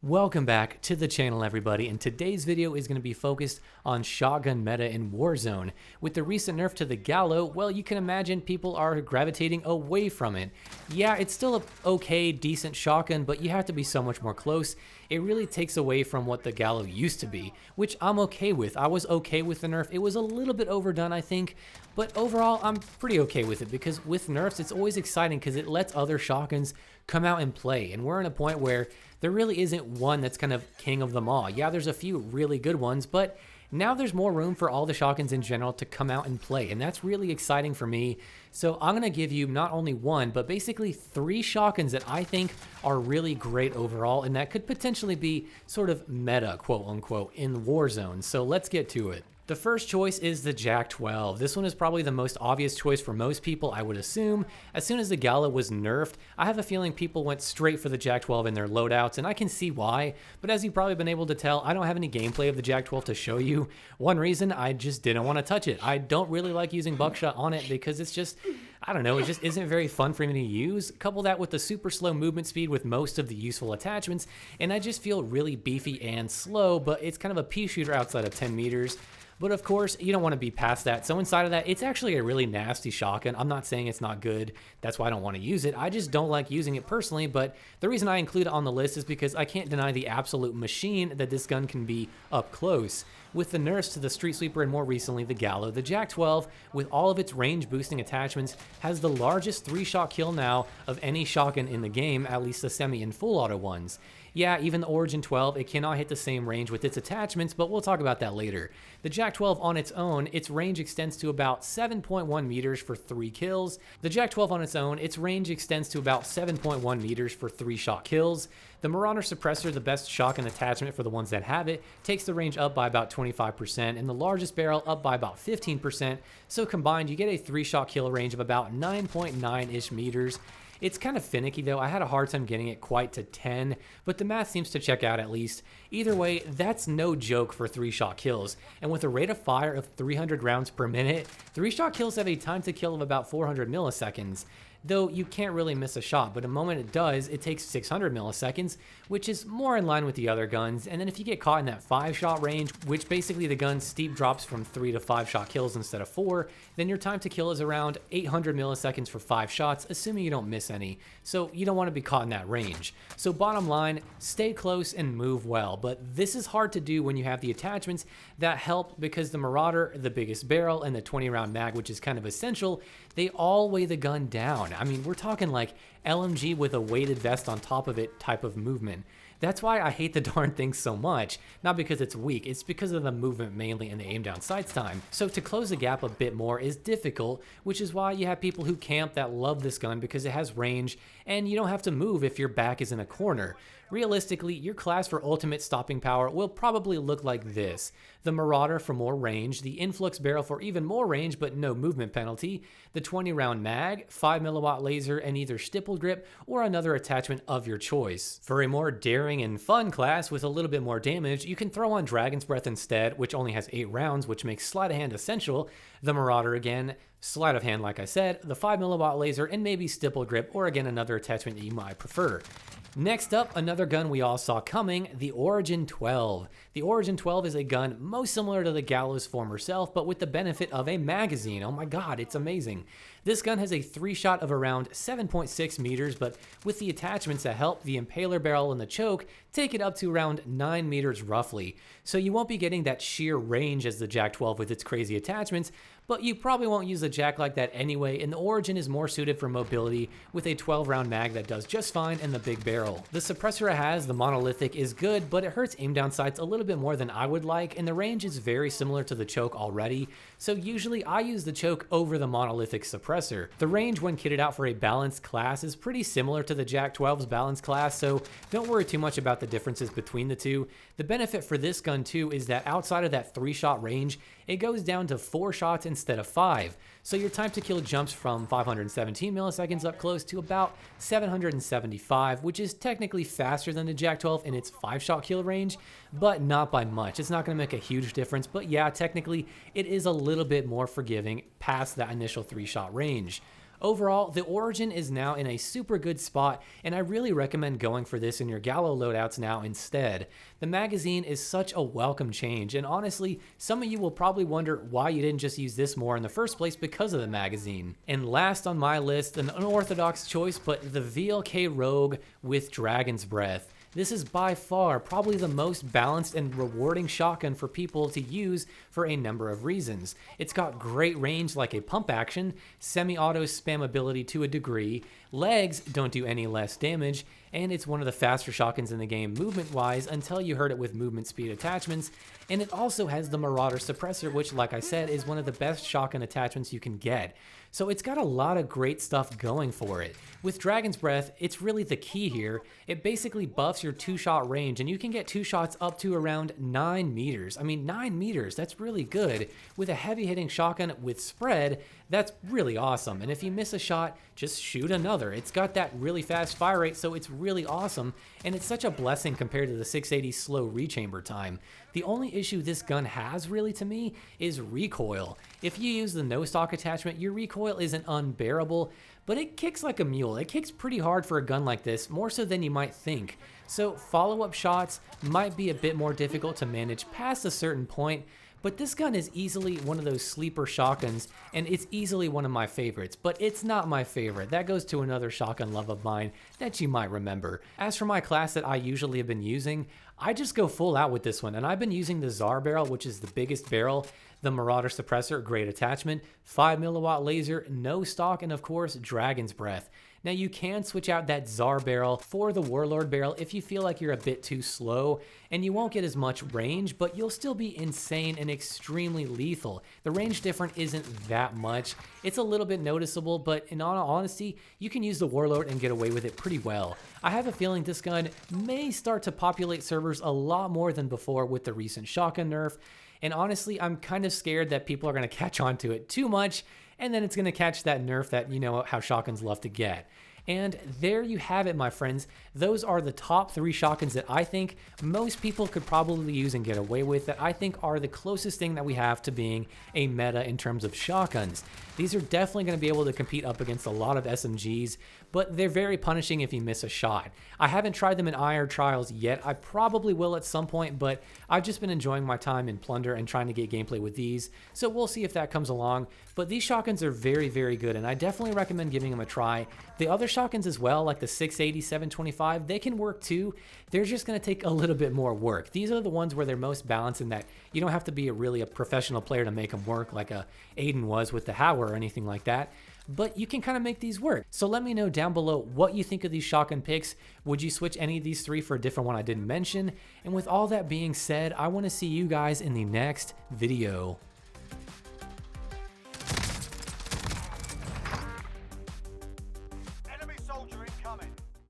Welcome back to the channel, everybody, and today's video is going to be focused on shotgun meta in Warzone. With the recent nerf to the Gallo, well, you can imagine people are gravitating away from it. Yeah, it's still a okay, decent shotgun, but you have to be so much more close. It really takes away from what the Gallo used to be, which I'm okay with. I was okay with the nerf. It was a little bit overdone, I think, but overall, I'm pretty okay with it because with nerfs, it's always exciting because it lets other shotguns come out and play, and we're in a point where there really isn't one that's kind of king of them all. Yeah, there's a few really good ones, but now there's more room for all the shotguns in general to come out and play, and that's really exciting for me. So I'm going to give you not only one, but basically 3 shotguns that I think are really great overall, and that could potentially be sort of meta, quote unquote, in Warzone. So let's get to it. The first choice is the Jak-12. This one is probably the most obvious choice for most people, I would assume. As soon as the Gallo was nerfed, I have a feeling people went straight for the Jak-12 in their loadouts, and I can see why, but as you've probably been able to tell, I don't have any gameplay of the Jak-12 to show you. One reason, I just didn't want to touch it. I don't really like using buckshot on it because it's just, I don't know, it just isn't very fun for me to use. Couple that with the super slow movement speed with most of the useful attachments, and I just feel really beefy and slow, but it's kind of a pea shooter outside of 10 meters. But of course, you don't want to be past that. So inside of that, it's actually a really nasty shotgun. I'm not saying it's not good. That's why I don't want to use it. I just don't like using it personally. But the reason I include it on the list is because I can't deny the absolute machine that this gun can be up close. With the nerfs to the Street Sweeper and more recently the Gallo, the Jak-12, with all of its range boosting attachments, has the largest 3-shot kill now of any shotgun in the game, at least the semi and full auto ones. Yeah, even the Origin 12, it cannot hit the same range with its attachments, but we'll talk about that later. The Jak-12 on its own, its range extends to about 7.1 meters for 3 kills. The Jak-12 on its own, its range extends to about 7.1 meters for 3-shot kills. The Marauder Suppressor, the best shotgun attachment for the ones that have it, takes the range up by about 25%, and the largest barrel up by about 15%, so combined you get a 3-shot kill range of about 9.9-ish meters. It's kind of finicky though. I had a hard time getting it quite to 10, but the math seems to check out at least. Either way, that's no joke for 3-shot kills. And with a rate of fire of 300 rounds per minute, 3-shot kills have a time to kill of about 400 milliseconds. Though you can't really miss a shot, but the moment it does, it takes 600 milliseconds, which is more in line with the other guns. And then if you get caught in that 5-shot range, which basically the gun's steep drops from 3 to 5-shot kills instead of 4, then your time to kill is around 800 milliseconds for 5 shots, assuming you don't miss any. So you don't want to be caught in that range. So bottom line, stay close and move well, but this is hard to do when you have the attachments that help because the Marauder, the biggest barrel, and the 20-round mag, which is kind of essential, they all weigh the gun down. I mean, we're talking like LMG with a weighted vest on top of it type of movement. That's why I hate the darn thing so much. Not because it's weak, it's because of the movement mainly and the aim down sights time. So to close the gap a bit more is difficult, which is why you have people who camp that love this gun because it has range and you don't have to move if your back is in a corner. Realistically, your class for ultimate stopping power will probably look like this. The Marauder for more range, the Influx barrel for even more range but no movement penalty, the 20-round mag, 5mm laser, and either stipple grip or another attachment of your choice. For a more daring and fun class with a little bit more damage, you can throw on Dragon's Breath instead, which only has 8 rounds, which makes sleight of hand essential, the Marauder again, sleight of hand like I said, the 5mm laser, and maybe stipple grip or again another attachment that you might prefer. Next up, another gun we all saw coming, the Origin 12. The Origin 12 is a gun most similar to the Gallo's former self, but with the benefit of a magazine. Oh my god, it's amazing. This gun has a 3-shot of around 7.6 meters, but with the attachments that help, the impaler barrel and the choke take it up to around 9 meters roughly. So you won't be getting that sheer range as the Jak-12 with its crazy attachments, but you probably won't use a Jak like that anyway, and the Origin is more suited for mobility with a 12-round mag that does just fine and the big barrel. The suppressor it has, the monolithic, is good, but it hurts aim down sights a little bit more than I would like, and the range is very similar to the choke already, so usually I use the choke over the monolithic suppressor. The range when kitted out for a balanced class is pretty similar to the Jak-12's balanced class, so don't worry too much about the differences between the two. The benefit for this gun too is that outside of that 3-shot range, it goes down to 4 shots instead of 5. So your time to kill jumps from 517 milliseconds up close to about 775, which is technically faster than the Jak-12 in its 5-shot kill range, but not by much. It's not going to make a huge difference, but yeah, technically it is a little bit more forgiving past that initial 3-shot range. Overall, the Origin is now in a super good spot, and I really recommend going for this in your Gallo loadouts now instead. The magazine is such a welcome change, and honestly, some of you will probably wonder why you didn't just use this more in the first place because of the magazine. And last on my list, an unorthodox choice, but the Vlk Rogue with Dragon's Breath. This is by far probably the most balanced and rewarding shotgun for people to use for a number of reasons. It's got great range like a pump action, semi-auto spammability to a degree, legs don't do any less damage, and it's one of the faster shotguns in the game movement-wise until you hurt it with movement speed attachments, and it also has the Marauder suppressor, which, like I said, is one of the best shotgun attachments you can get. So it's got a lot of great stuff going for it. With Dragon's Breath, it's really the key here. It basically buffs your 2-shot range, and you can get 2 shots up to around 9 meters. I mean, 9 meters, that's really good. With a heavy-hitting shotgun with spread, that's really awesome. And if you miss a shot, just shoot another. It's got that really fast fire rate, so it's really awesome, and it's such a blessing compared to the 680 slow rechamber time. The only issue this gun has, really, to me, is recoil. If you use the no-stock attachment, your recoil isn't unbearable, but it kicks like a mule. It kicks pretty hard for a gun like this, more so than you might think. So follow-up shots might be a bit more difficult to manage past a certain point, but this gun is easily one of those sleeper shotguns, and it's easily one of my favorites, but it's not my favorite. That goes to another shotgun love of mine that you might remember. As for my class that I usually have been using, I just go full out with this one, and I've been using the Tsar barrel, which is the biggest barrel, the Marauder suppressor, great attachment, 5mm laser, no stock, and of course, Dragon's Breath. Now you can switch out that Tsar barrel for the Warlord barrel if you feel like you're a bit too slow, and you won't get as much range, but you'll still be insane and extremely lethal. The range difference isn't that much. It's a little bit noticeable, but in all honesty, you can use the Warlord and get away with it pretty well. I have a feeling this gun may start to populate servers a lot more than before with the recent shotgun nerf, and honestly, I'm kind of scared that people are going to catch on to it too much, and then it's going to catch that nerf that you know how shotguns love to get. And there you have it, my friends. Those are the top 3 shotguns that I think most people could probably use and get away with, that I think are the closest thing that we have to being a meta in terms of shotguns. These are definitely going to be able to compete up against a lot of SMGs, but they're very punishing if you miss a shot. I haven't tried them in IR trials yet. I probably will at some point, but I've just been enjoying my time in Plunder and trying to get gameplay with these, so we'll see if that comes along. But these shotguns are very, very good, and I definitely recommend giving them a try. The other shotguns as well, like the 680, 725, they can work too. They're just going to take a little bit more work. These are the ones where they're most balanced in that you don't have to be a professional player to make them work like a Aiden was with the Hauer or anything like that, but you can kind of make these work. So let me know down below what you think of these shotgun picks. Would you switch any of these 3 for a different one I didn't mention? And with all that being said, I want to see you guys in the next video.